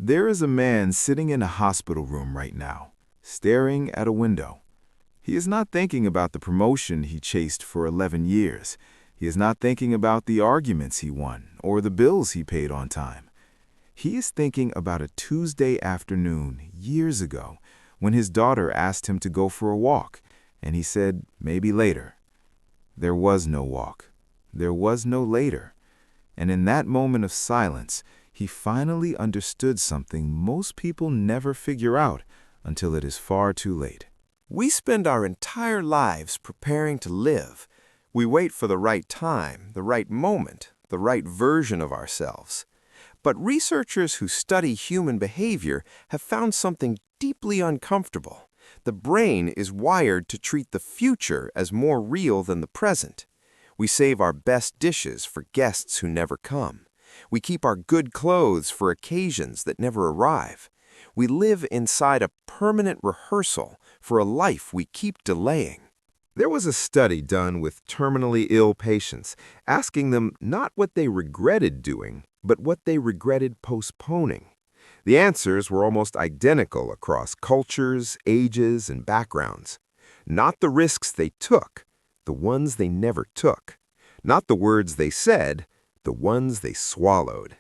There is a man sitting in a hospital room right now, staring at a window. He is not thinking about the promotion he chased for 11 years. He is not thinking about the arguments he won or the bills he paid on time. He is thinking about a Tuesday afternoon years ago when his daughter asked him to go for a walk, and he said, maybe later. There was no walk. There was no later. And in that moment of silence, he finally understood something most people never figure out until it is far too late. We spend our entire lives preparing to live. We wait for the right time, the right moment, the right version of ourselves. But researchers who study human behavior have found something deeply uncomfortable. The brain is wired to treat the future as more real than the present. We save our best dishes for guests who never come. We keep our good clothes for occasions that never arrive. We live inside a permanent rehearsal for a life we keep delaying. There was a study done with terminally ill patients, asking them not what they regretted doing, but what they regretted postponing. The answers were almost identical across cultures, ages, and backgrounds. Not the risks they took, the ones they never took. Not the words they said, the ones they swallowed.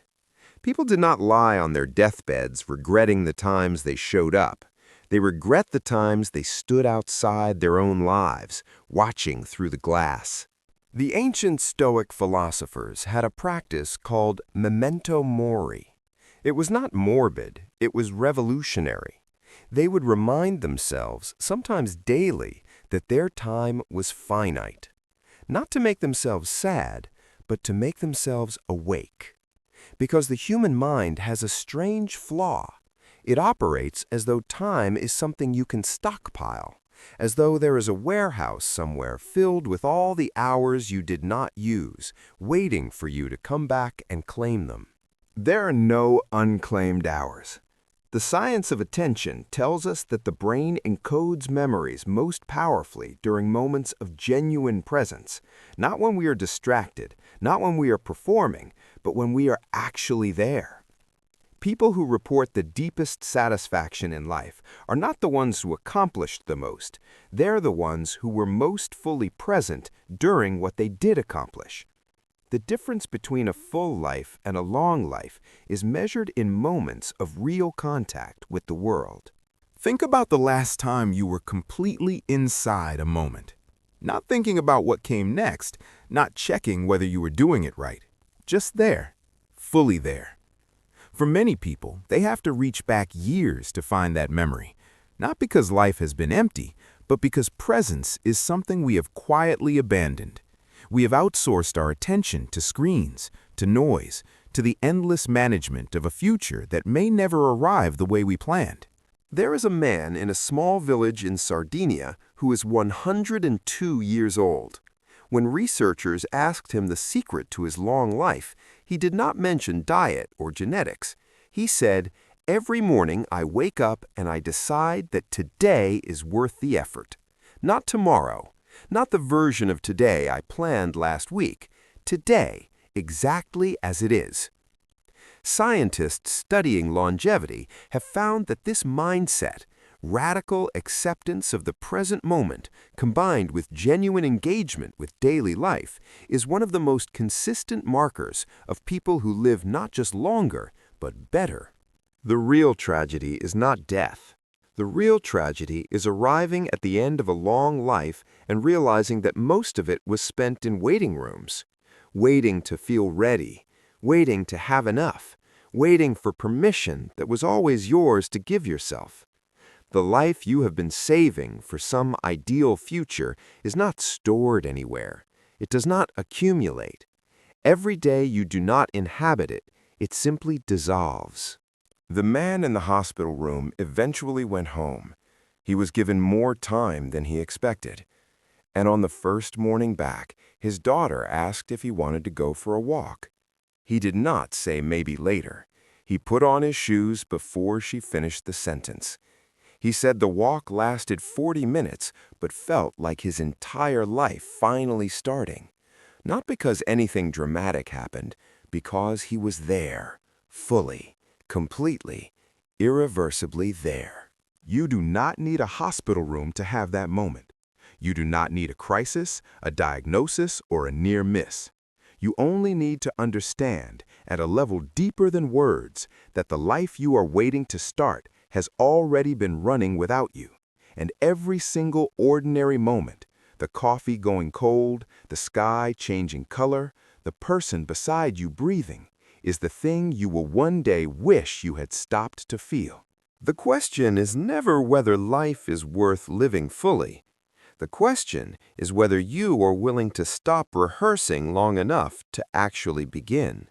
People did not lie on their deathbeds regretting the times they showed up. They regret the times they stood outside their own lives, watching through the glass. The ancient Stoic philosophers had a practice called memento mori. It was not morbid, it was revolutionary. They would remind themselves, sometimes daily, that their time was finite. Not to make themselves sad, but to make themselves awake. Because the human mind has a strange flaw. It operates as though time is something you can stockpile, as though there is a warehouse somewhere filled with all the hours you did not use, waiting for you to come back and claim them. There are no unclaimed hours. The science of attention tells us that the brain encodes memories most powerfully during moments of genuine presence, not when we are distracted, not when we are performing, but when we are actually there. People who report the deepest satisfaction in life are not the ones who accomplished the most. They're the ones who were most fully present during what they did accomplish. The difference between a full life and a long life is measured in moments of real contact with the world. Think about the last time you were completely inside a moment. Not thinking about what came next, not checking whether you were doing it right. Just there, fully there. For many people, they have to reach back years to find that memory. Not because life has been empty, but because presence is something we have quietly abandoned. We have outsourced our attention to screens, to noise, to the endless management of a future that may never arrive the way we planned. There is a man in a small village in Sardinia who is 102 years old. When researchers asked him the secret to his long life, he did not mention diet or genetics. He said, "Every morning I wake up and I decide that today is worth the effort. Not tomorrow. Not the version of today I planned last week. Today, exactly as it is." Scientists studying longevity have found that this mindset, radical acceptance of the present moment, combined with genuine engagement with daily life, is one of the most consistent markers of people who live not just longer, but better. The real tragedy is not death. The real tragedy is arriving at the end of a long life and realizing that most of it was spent in waiting rooms, waiting to feel ready, waiting to have enough, waiting for permission that was always yours to give yourself. The life you have been saving for some ideal future is not stored anywhere. It does not accumulate. Every day you do not inhabit it, it simply dissolves. The man in the hospital room eventually went home. He was given more time than he expected. And on the first morning back, his daughter asked if he wanted to go for a walk. He did not say maybe later. He put on his shoes before she finished the sentence. He said the walk lasted 40 minutes, but felt like his entire life finally starting. Not because anything dramatic happened, because he was there, fully, completely, irreversibly there. You do not need a hospital room to have that moment. You do not need a crisis, a diagnosis, or a near miss. You only need to understand, at a level deeper than words, that the life you are waiting to start has already been running without you. And every single ordinary moment, the coffee going cold, the sky changing color, the person beside you breathing, is the thing you will one day wish you had stopped to feel. The question is never whether life is worth living fully. The question is whether you are willing to stop rehearsing long enough to actually begin.